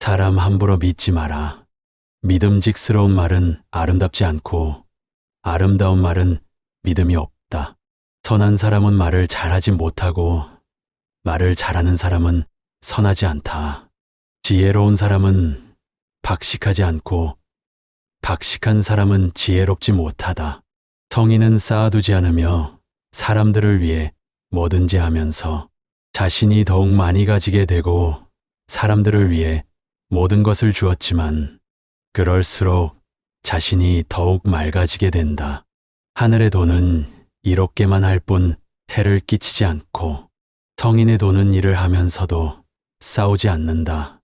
사람 함부로 믿지 마라. 믿음직스러운 말은 아름답지 않고 아름다운 말은 믿음이 없다. 선한 사람은 말을 잘하지 못하고 말을 잘하는 사람은 선하지 않다. 지혜로운 사람은 박식하지 않고 박식한 사람은 지혜롭지 못하다. 성인은 쌓아두지 않으며 사람들을 위해 뭐든지 하면서 자신이 더욱 많이 가지게 되고 사람들을 위해 모든 것을 주었지만 그럴수록 자신이 더욱 맑아지게 된다. 하늘의 돈은 이롭게만 할 뿐 해를 끼치지 않고 성인의 돈은 일을 하면서도 싸우지 않는다.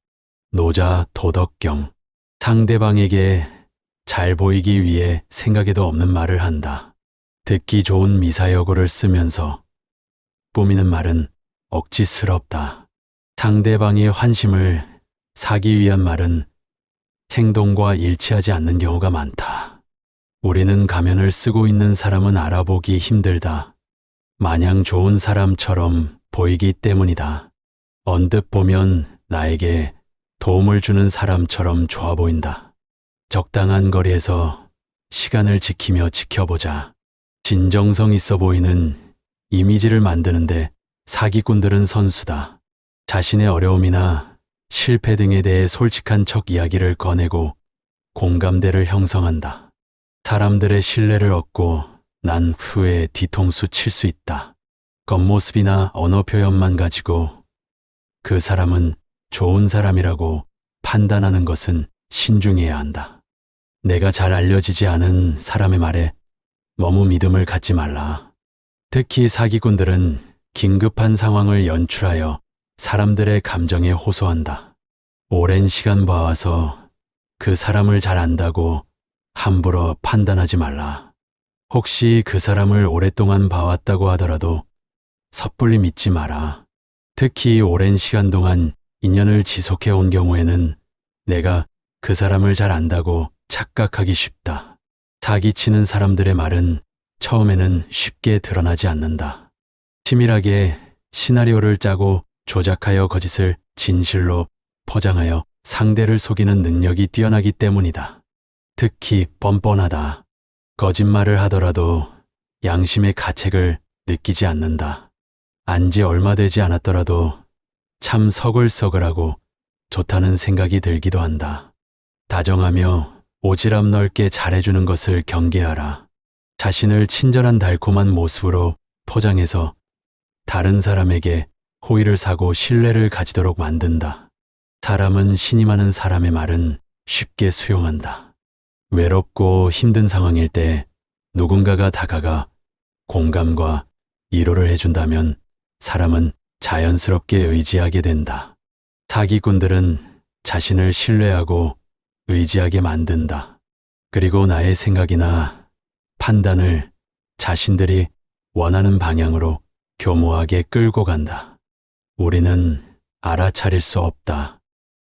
노자 도덕경. 상대방에게 잘 보이기 위해 생각에도 없는 말을 한다. 듣기 좋은 미사여구를 쓰면서 꾸미는 말은 억지스럽다. 상대방의 환심을 사기 위한 말은 행동과 일치하지 않는 경우가 많다. 우리는 가면을 쓰고 있는 사람은 알아보기 힘들다. 마냥 좋은 사람처럼 보이기 때문이다. 언뜻 보면 나에게 도움을 주는 사람처럼 좋아 보인다. 적당한 거리에서 시간을 지키며 지켜보자. 진정성 있어 보이는 이미지를 만드는데 사기꾼들은 선수다. 자신의 어려움이나 실패 등에 대해 솔직한 척 이야기를 꺼내고 공감대를 형성한다. 사람들의 신뢰를 얻고 난 후에 뒤통수 칠 수 있다. 겉모습이나 언어 표현만 가지고 그 사람은 좋은 사람이라고 판단하는 것은 신중해야 한다. 내가 잘 알려지지 않은 사람의 말에 너무 믿음을 갖지 말라. 특히 사기꾼들은 긴급한 상황을 연출하여 사람들의 감정에 호소한다. 오랜 시간 봐와서 그 사람을 잘 안다고 함부로 판단하지 말라. 혹시 그 사람을 오랫동안 봐왔다고 하더라도 섣불리 믿지 마라. 특히 오랜 시간 동안 인연을 지속해 온 경우에는 내가 그 사람을 잘 안다고 착각하기 쉽다. 사기치는 사람들의 말은 처음에는 쉽게 드러나지 않는다. 치밀하게 시나리오를 짜고 조작하여 거짓을 진실로 포장하여 상대를 속이는 능력이 뛰어나기 때문이다. 특히 뻔뻔하다. 거짓말을 하더라도 양심의 가책을 느끼지 않는다. 안지 얼마 되지 않았더라도 참 서글서글하고 좋다는 생각이 들기도 한다. 다정하며 오지랖 넓게 잘해주는 것을 경계하라. 자신을 친절한 달콤한 모습으로 포장해서 다른 사람에게 호의를 사고 신뢰를 가지도록 만든다. 사람은 신이 많은 사람의 말은 쉽게 수용한다. 외롭고 힘든 상황일 때 누군가가 다가가 공감과 위로를 해준다면 사람은 자연스럽게 의지하게 된다. 사기꾼들은 자신을 신뢰하고 의지하게 만든다. 그리고 나의 생각이나 판단을 자신들이 원하는 방향으로 교모하게 끌고 간다. 우리는 알아차릴 수 없다.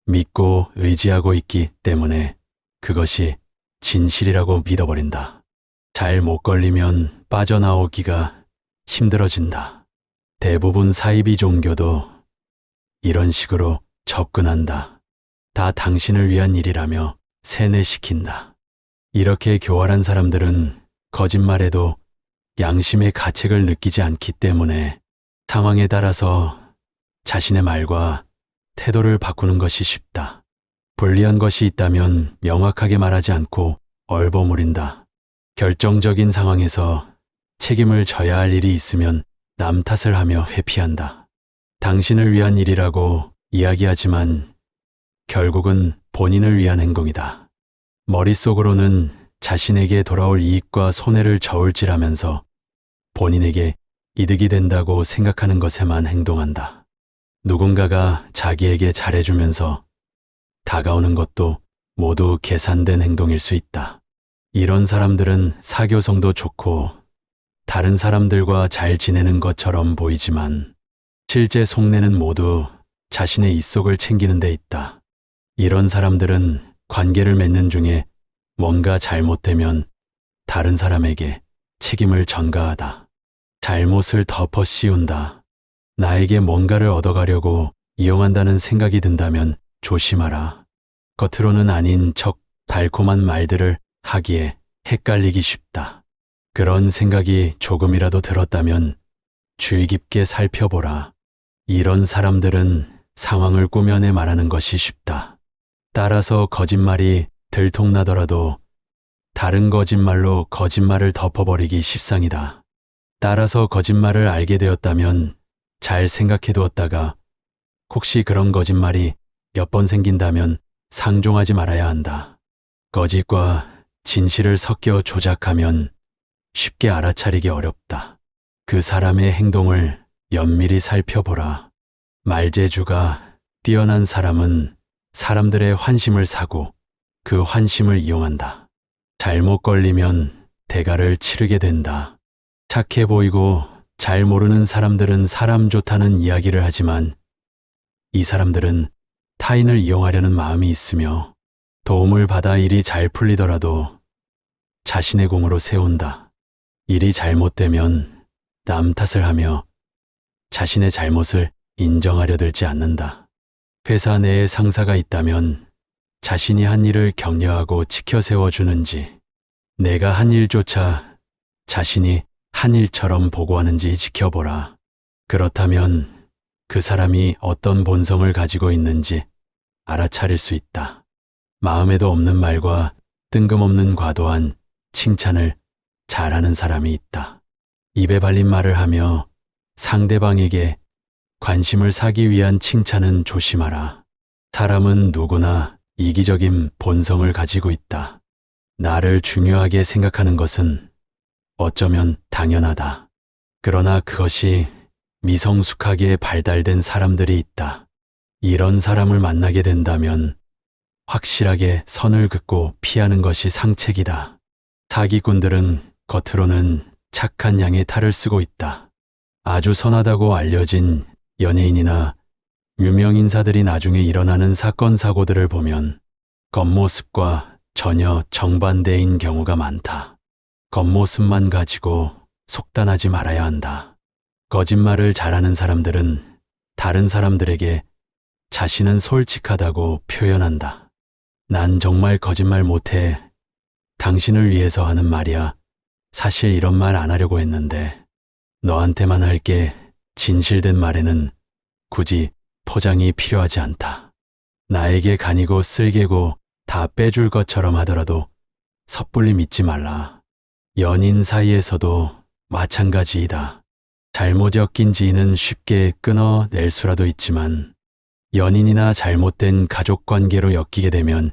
믿고 의지하고 있기 때문에 그것이 진실이라고 믿어버린다. 잘 못 걸리면 빠져나오기가 힘들어진다. 대부분 사이비 종교도 이런 식으로 접근한다. 다 당신을 위한 일이라며 세뇌시킨다. 이렇게 교활한 사람들은 거짓말에도 양심의 가책을 느끼지 않기 때문에 상황에 따라서 자신의 말과 태도를 바꾸는 것이 쉽다. 불리한 것이 있다면 명확하게 말하지 않고 얼버무린다. 결정적인 상황에서 책임을 져야 할 일이 있으면 남 탓을 하며 회피한다. 당신을 위한 일이라고 이야기하지만 결국은 본인을 위한 행동이다. 머릿속으로는 자신에게 돌아올 이익과 손해를 저울질하면서 본인에게 이득이 된다고 생각하는 것에만 행동한다. 누군가가 자기에게 잘해주면서 다가오는 것도 모두 계산된 행동일 수 있다. 이런 사람들은 사교성도 좋고 다른 사람들과 잘 지내는 것처럼 보이지만 실제 속내는 모두 자신의 입속을 챙기는 데 있다. 이런 사람들은 관계를 맺는 중에 뭔가 잘못되면 다른 사람에게 책임을 전가하다. 잘못을 덮어 씌운다. 나에게 뭔가를 얻어가려고 이용한다는 생각이 든다면 조심하라. 겉으로는 아닌 척 달콤한 말들을 하기에 헷갈리기 쉽다. 그런 생각이 조금이라도 들었다면 주의 깊게 살펴보라. 이런 사람들은 상황을 꾸며내 말하는 것이 쉽다. 따라서 거짓말이 들통나더라도 다른 거짓말로 거짓말을 덮어버리기 십상이다. 따라서 거짓말을 알게 되었다면 잘 생각해 두었다가 혹시 그런 거짓말이 몇 번 생긴다면 상종하지 말아야 한다. 거짓과 진실을 섞여 조작하면 쉽게 알아차리기 어렵다. 그 사람의 행동을 연밀히 살펴보라. 말재주가 뛰어난 사람은 사람들의 환심을 사고 그 환심을 이용한다. 잘못 걸리면 대가를 치르게 된다. 착해 보이고 잘 모르는 사람들은 사람 좋다는 이야기를 하지만 이 사람들은 타인을 이용하려는 마음이 있으며 도움을 받아 일이 잘 풀리더라도 자신의 공으로 세운다. 일이 잘못되면 남 탓을 하며 자신의 잘못을 인정하려 들지 않는다. 회사 내에 상사가 있다면 자신이 한 일을 격려하고 지켜 세워주는지, 내가 한 일조차 자신이 한 일처럼 보고하는지 지켜보라. 그렇다면 그 사람이 어떤 본성을 가지고 있는지 알아차릴 수 있다. 마음에도 없는 말과 뜬금없는 과도한 칭찬을 잘하는 사람이 있다. 입에 발린 말을 하며 상대방에게 관심을 사기 위한 칭찬은 조심하라. 사람은 누구나 이기적인 본성을 가지고 있다. 나를 중요하게 생각하는 것은 어쩌면 당연하다. 그러나 그것이 미성숙하게 발달된 사람들이 있다. 이런 사람을 만나게 된다면 확실하게 선을 긋고 피하는 것이 상책이다. 사기꾼들은 겉으로는 착한 양의 탈을 쓰고 있다. 아주 선하다고 알려진 연예인이나 유명 인사들이 나중에 일어나는 사건 사고들을 보면 겉모습과 전혀 정반대인 경우가 많다. 겉모습만 가지고 속단하지 말아야 한다. 거짓말을 잘하는 사람들은 다른 사람들에게 자신은 솔직하다고 표현한다. 난 정말 거짓말 못해. 당신을 위해서 하는 말이야. 사실 이런 말 안 하려고 했는데 너한테만 할게. 진실된 말에는 굳이 포장이 필요하지 않다. 나에게 간이고 쓸개고 다 빼줄 것처럼 하더라도 섣불리 믿지 말라. 연인 사이에서도 마찬가지이다. 잘못 엮인 지인은 쉽게 끊어낼 수라도 있지만 연인이나 잘못된 가족 관계로 엮이게 되면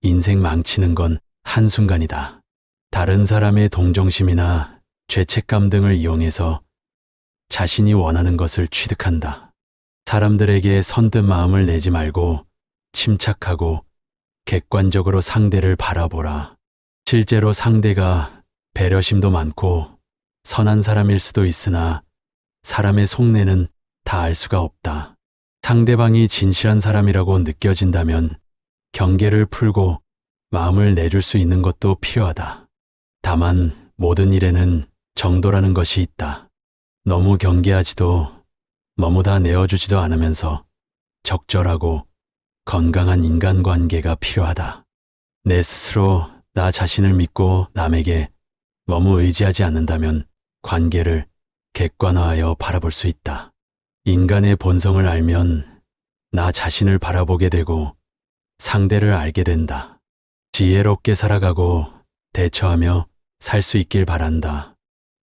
인생 망치는 건 한순간이다. 다른 사람의 동정심이나 죄책감 등을 이용해서 자신이 원하는 것을 취득한다. 사람들에게 선뜻 마음을 내지 말고 침착하고 객관적으로 상대를 바라보라. 실제로 상대가 배려심도 많고 선한 사람일 수도 있으나 사람의 속내는 다 알 수가 없다. 상대방이 진실한 사람이라고 느껴진다면 경계를 풀고 마음을 내줄 수 있는 것도 필요하다. 다만 모든 일에는 정도라는 것이 있다. 너무 경계하지도 너무 다 내어주지도 않으면서 적절하고 건강한 인간관계가 필요하다. 내 스스로 나 자신을 믿고 남에게 너무 의지하지 않는다면 관계를 객관화하여 바라볼 수 있다. 인간의 본성을 알면 나 자신을 바라보게 되고 상대를 알게 된다. 지혜롭게 살아가고 대처하며 살 수 있길 바란다.